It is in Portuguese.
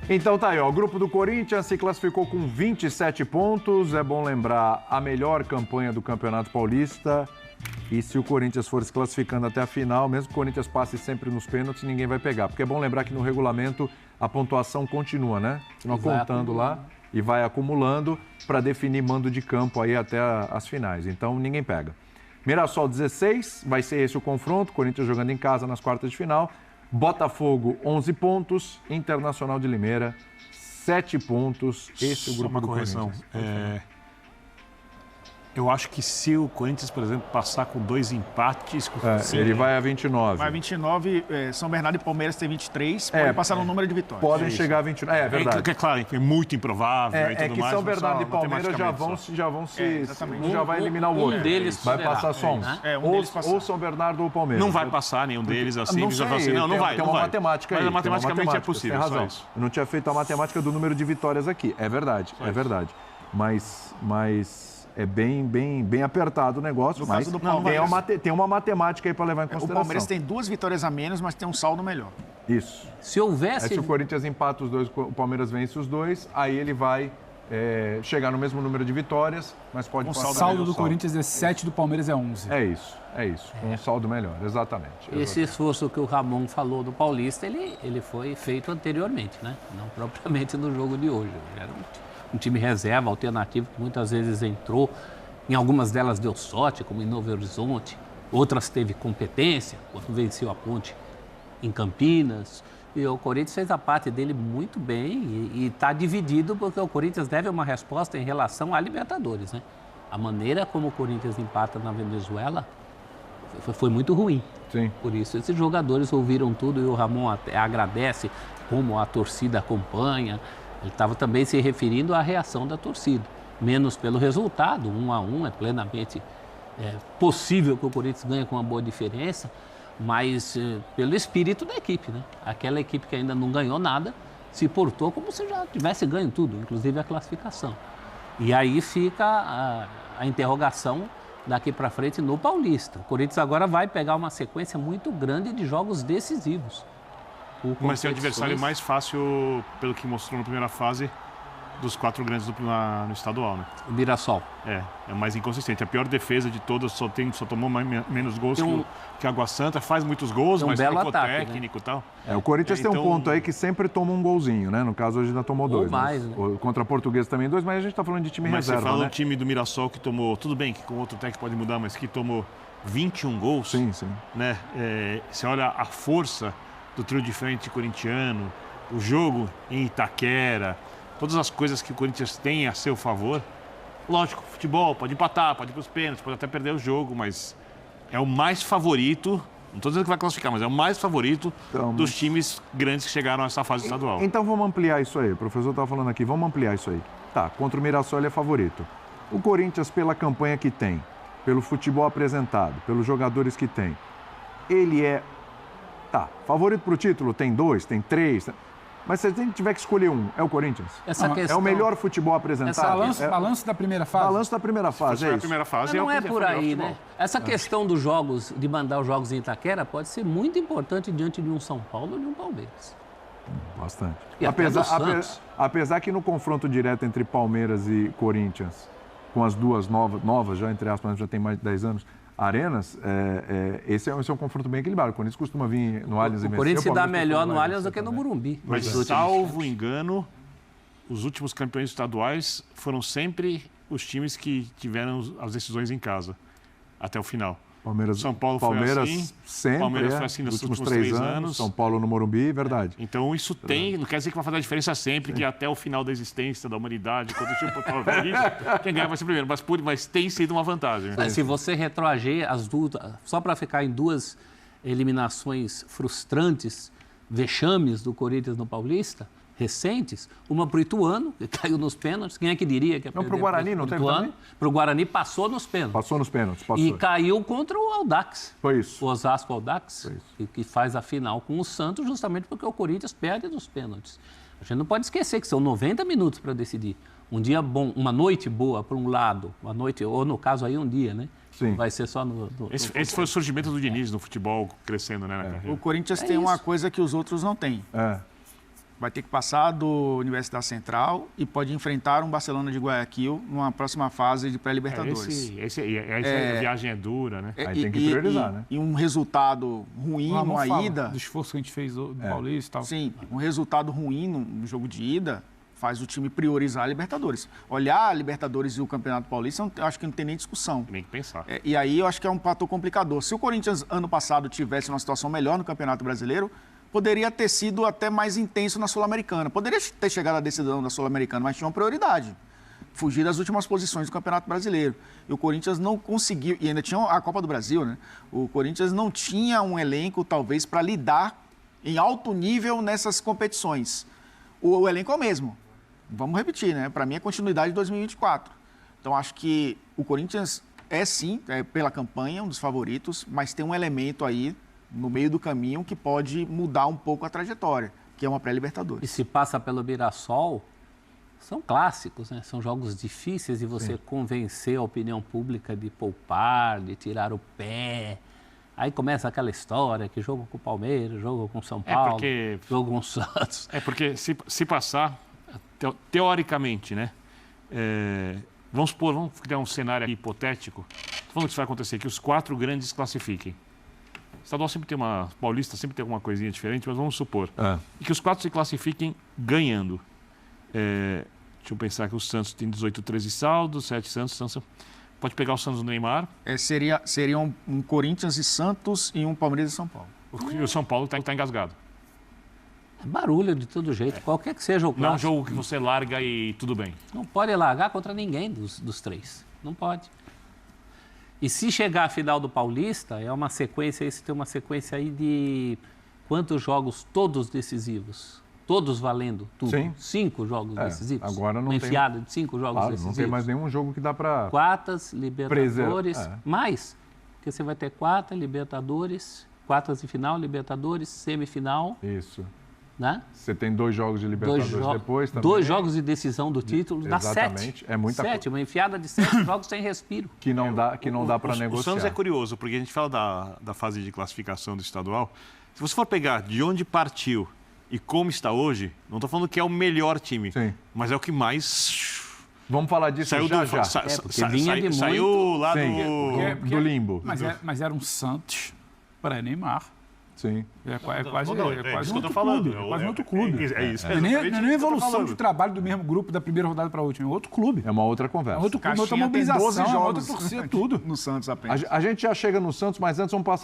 Então tá aí, ó. O grupo do Corinthians se classificou com 27 pontos. É bom lembrar a melhor campanha do Campeonato Paulista. E se o Corinthians for se classificando até a final, mesmo que o Corinthians passe sempre nos pênaltis, ninguém vai pegar. Porque é bom lembrar que no regulamento a pontuação continua, né? Continua contando lá e vai acumulando para definir mando de campo aí até as finais. Então ninguém pega. Mirassol 16, vai ser esse o confronto. Corinthians jogando em casa nas quartas de final. Botafogo 11 pontos. Internacional de Limeira 7 pontos. Esse é o grupo do Corinthians. Eu acho que se o Corinthians, por exemplo, passar com 2 empates... ele vai a 29. Vai a 29, São Bernardo e Palmeiras tem 23, podem passar no número de vitórias. Podem chegar a 29, é verdade. É claro, é muito improvável e tudo que mais. São Bernardo e Palmeiras já vai eliminar o outro. Um deles vai passar só um. Ou São Bernardo ou Palmeiras. Não vai passar nenhum deles assim. Não vai. Tem uma matemática aí. Mas matematicamente é possível. Tem razão. Eu não tinha feito a matemática do número de vitórias aqui. É verdade, é verdade. Mas é bem apertado o negócio, mas tem uma matemática aí para levar em consideração. O Palmeiras tem 2 vitórias a menos, mas tem um saldo melhor. Isso. Se houvesse... Se o Corinthians empata os 2, o Palmeiras vence os 2, aí ele vai chegar no mesmo número de vitórias, mas pode passar. O saldo do Corinthians é 7, do Palmeiras é 11. É isso. Com um saldo melhor, exatamente. Esse esforço que o Ramon falou do Paulista, ele foi feito anteriormente, né? Não propriamente no jogo de hoje. Era um time reserva, alternativo, que muitas vezes entrou. Em algumas delas deu sorte, como em Novo Horizonte. Outras teve competência, quando venceu a Ponte em Campinas. E o Corinthians fez a parte dele muito bem e está dividido porque o Corinthians deve uma resposta em relação à Libertadores, né? A maneira como o Corinthians empata na Venezuela foi muito ruim. Sim. Por isso, esses jogadores ouviram tudo e o Ramon até agradece como a torcida acompanha. Ele estava também se referindo à reação da torcida, menos pelo resultado, 1-1, é plenamente possível que o Corinthians ganhe com uma boa diferença, mas pelo espírito da equipe, né? Aquela equipe que ainda não ganhou nada, se portou como se já tivesse ganho tudo, inclusive a classificação. E aí fica a interrogação daqui para frente no Paulista. O Corinthians agora vai pegar uma sequência muito grande de jogos decisivos. Mas tem o adversário mais fácil, pelo que mostrou na primeira fase, dos 4 grandes no estadual, né? O Mirassol. É o mais inconsistente. A pior defesa de todas, só tomou menos gols que a Água Santa, faz muitos gols, mas trocou técnico e tal. O Corinthians tem um ponto aí que sempre toma um golzinho, né? No caso, hoje ainda tomou 2. Mais, né? Contra a Portuguesa também 2, mas a gente está falando de time reserva, você fala né? do time do Mirassol que tomou, tudo bem que com outro técnico pode mudar, mas que tomou 21 gols. Sim. Né? Você olha a força do trio de frente corintiano, o jogo em Itaquera, todas as coisas que o Corinthians tem a seu favor. Lógico, futebol, pode empatar, pode ir para os pênaltis, pode até perder o jogo, mas é o mais favorito, não estou dizendo que vai classificar, mas é o mais favorito dos times grandes que chegaram a essa fase estadual. Então vamos ampliar isso aí, o professor estava falando aqui, vamos ampliar isso aí. Tá, contra o Mirassol ele é favorito. O Corinthians, pela campanha que tem, pelo futebol apresentado, pelos jogadores que tem, ele é... Tá, favorito para o título tem 2, tem 3... Mas se a gente tiver que escolher um, é o Corinthians? É o melhor futebol apresentado? Balanço da primeira fase? Balanço da primeira fase, é isso. Mas não é por aí, né? Essa questão dos jogos, de mandar os jogos em Itaquera, pode ser muito importante diante de um São Paulo e de um Palmeiras. Bastante. E apesar que no confronto direto entre Palmeiras e Corinthians, com as duas novas já entre aspas, já tem mais de 10 anos, arenas, esse é um confronto bem equilibrado. O Corinthians costuma vir no Allianz e vencer. O Corinthians se dá melhor no Allianz do que no Morumbi. Mas, salvo engano, os últimos campeões estaduais foram sempre os times que tiveram as decisões em casa, até o final. São Paulo foi assim, sempre, Palmeiras foi assim nos últimos 3 anos. São Paulo no Morumbi, verdade. Então isso não quer dizer que vai fazer a diferença sempre, que até o final da existência da humanidade, quando o time quem ganhar vai ser primeiro, mas tem sido uma vantagem. Se você retroagir as duas, só para ficar em 2 eliminações frustrantes, vexames do Corinthians no Paulista, recentes, uma para o Ituano, que caiu nos pênaltis. Quem é que diria que ia perder? Não, para o Guarani, não teve também? Para o Guarani passou nos pênaltis. Passou nos pênaltis, E caiu contra o Audax. Foi isso. O Osasco Audax, que faz a final com o Santos, justamente porque o Corinthians perde nos pênaltis. A gente não pode esquecer que são 90 minutos para decidir. Um dia bom, uma noite boa para um lado, uma noite, ou no caso aí um dia, né? Sim. Vai ser só Esse foi o surgimento do Diniz no futebol crescendo, né? Na carreira. O Corinthians tem uma coisa que os outros não têm. Vai ter que passar do Universidade Central e pode enfrentar um Barcelona de Guayaquil numa próxima fase de pré-Libertadores. A viagem é dura, né? Aí tem que priorizar, né? E um resultado ruim numa ida... Do esforço que a gente fez do Paulista e tal. Sim, um resultado ruim no jogo de ida faz o time priorizar a Libertadores. Olhar a Libertadores e o Campeonato Paulista, eu acho que não tem nem discussão. Nem que pensar. E aí eu acho que é um fator complicador. Se o Corinthians, ano passado, tivesse uma situação melhor no Campeonato Brasileiro, poderia ter sido até mais intenso na Sul-Americana. Poderia ter chegado à decisão da Sul-Americana, mas tinha uma prioridade. Fugir das últimas posições do Campeonato Brasileiro. E o Corinthians não conseguiu, e ainda tinha a Copa do Brasil, né? O Corinthians não tinha um elenco, talvez, para lidar em alto nível nessas competições. O elenco é o mesmo. Vamos repetir, né? Para mim é continuidade de 2024. Então, acho que o Corinthians é, sim, pela campanha, um dos favoritos, mas tem um elemento aí no meio do caminho que pode mudar um pouco a trajetória, que é uma pré-Libertadores. E se passa pelo Mirassol, são clássicos, né? São jogos difíceis de você convencer a opinião pública de poupar, de tirar o pé. Aí começa aquela história que jogo com o Palmeiras, jogo com o São Paulo, jogo com o Santos. É porque se passar, teoricamente, né? Vamos criar um cenário hipotético. Estou falando que isso vai acontecer, que os 4 grandes classifiquem. O estadual sempre tem Paulista sempre tem alguma coisinha diferente, mas vamos supor. E que os 4 se classifiquem ganhando. Deixa eu pensar que o Santos tem 18, 13 saldos, 7 Santos. Pode pegar o Santos do Neymar. Seria um Corinthians e Santos e um Palmeiras e São Paulo. E o São Paulo está engasgado. É barulho de todo jeito, qualquer que seja o clássico. Não é um jogo que você larga e tudo bem. Não pode largar contra ninguém dos 3. Não pode. E se chegar à final do Paulista, é uma sequência, você tem uma sequência aí de quantos jogos todos decisivos? Todos valendo tudo. Sim. 5 jogos decisivos. Agora não uma tem... enfiada de 5 jogos decisivos. Não tem mais nenhum jogo que dá para... Quartas, Libertadores, mais. Porque você vai ter quarta, Libertadores, quartas de final, Libertadores, semifinal. Isso. Né? Você tem 2 jogos de Libertadores depois também. 2 jogos de decisão do título, dá 7. Exatamente. É muita coisa. Uma enfiada de 7 jogos sem respiro. Que não dá para negociar. O Santos é curioso, porque a gente fala da fase de classificação do estadual. Se você for pegar de onde partiu e como está hoje, não estou falando que é o melhor time, mas é o que mais... Vamos falar disso saiu já. Saiu lá do limbo. Mas era um Santos pré-Neymar. Sim. É quase isso que eu tô falando. É quase um outro clube. É isso. Não é nem evolução de trabalho do mesmo grupo da primeira rodada para a última. É outro clube. É uma outra conversa. É outro clube, outra mobilização, 12 jogos outra torcida, tudo. No Santos apenas. A gente já chega no Santos, mas antes vamos passar